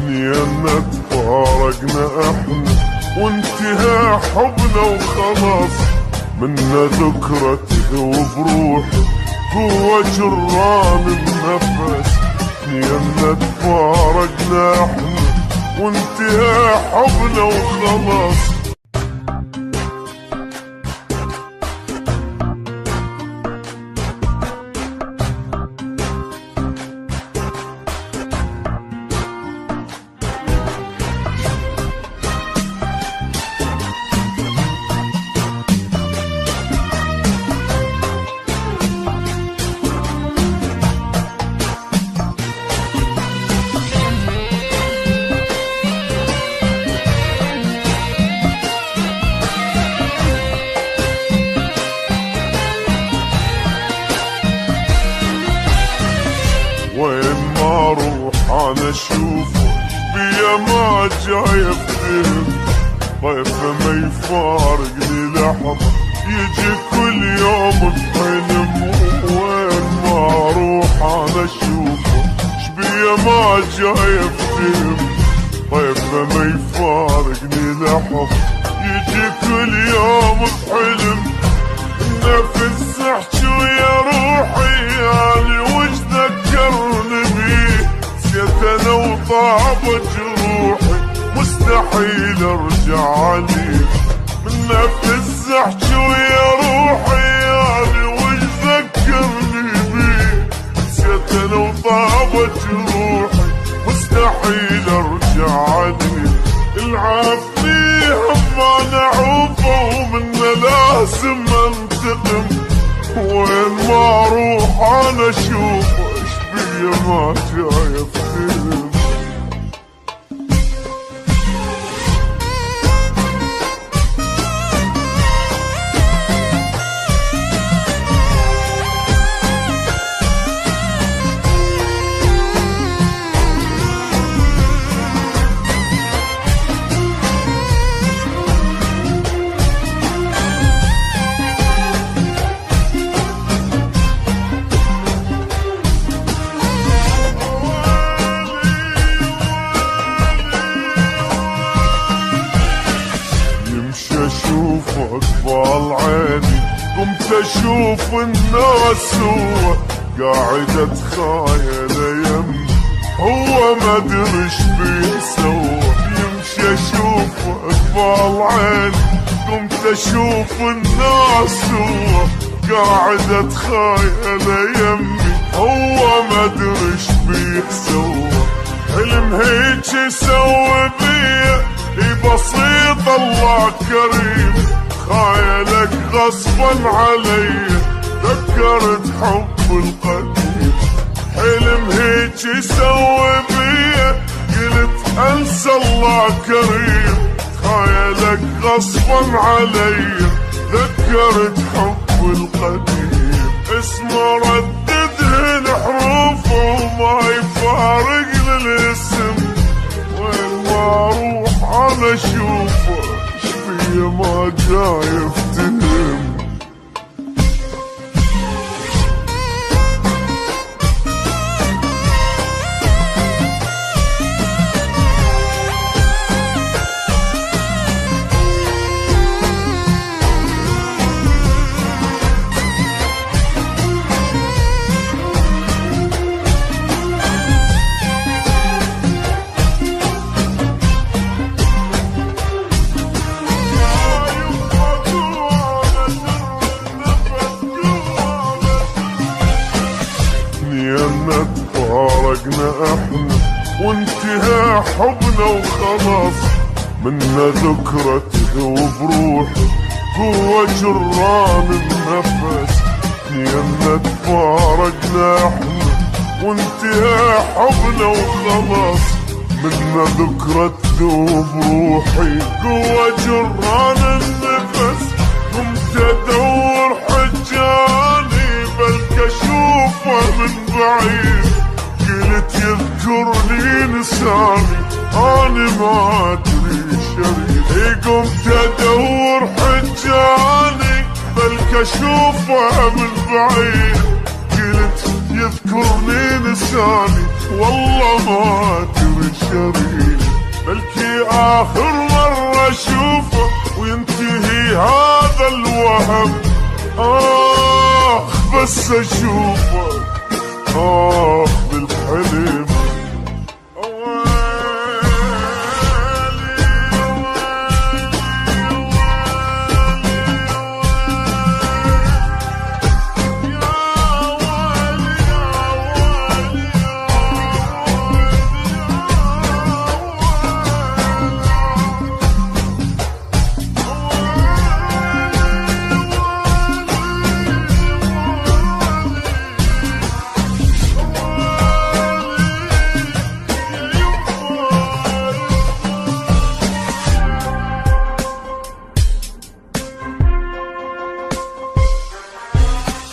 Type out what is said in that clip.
ثنينا تفارقنا احنا وانتهى حبنا وخلاص، منا ذكرى تذوب بروحي جوا جران النفس. ثنينا تفارقنا احنا وانتهى حبنا وخلاص. وين ما اروح انا اشوفه بيا ما جاي افتهم، طيفه ما يفارقني لحظه يجي كل يوم بحلم. وين ما اروح انا اشوفه بيا ما جاي افتهم، طيفه ما يفارقني لحظه يجي كل يوم بحلم. نفس احكي ويا روحي يعني وش ذكرني بيه، نسيت انا وطابت جروحي مستحيل ارجع عليه. من نفس احكي ويا روحي يعني وش ذكرني بيه، نسيت انا وطابت جروحي مستحيل ارجع عليه. العافني هم انا عوفه ومنه لازم انتقم. وين ما اروح انا اشوفه اشبيه ما جاي افتهم. اشوفك بال عيني قمت اشوف الناس سوا، قاعد اتخايل يمي هو ما ادري ايش بيه سوا. يمشي اشوفك بال عيني قمت اشوف الناس سوا، قاعد اتخايل يمي هو ما ادري ايش بيه سوا. حلم هيك يسوي بيه بسيط الله كريم، خايلك غصبا علي ذكرت حب القديم. حلم هيك يسوي بيه قلت انسى الله كريم، خايلك غصبا علي ذكرت حب القديم. اسمه رددهن حروفه وما يفارق الاسم. وين ما اروح انا اشوفه شبيه ما جاي افتهم. ثنينا تفارقنا احنا وانتهى حبنا وخلاص، منا ذكرى تذوب بروحي جوا جران النفس. ثنينا تفارقنا احنا وانتهى حبنا وخلاص، منا ذكرى تذوب بروحي جوا جران النفس. قمت ادور حجاني بلك اشوفه من بعيد، قلت يذكرني لساني انا ما ادري شريد. قمت ادور حجاني بلك اشوفه من بعيد، قلت يذكرني لساني والله ما ادري شريد. آخر مرة أشوفه وينتهي هذا الوهم. بس أشوفه بالقلب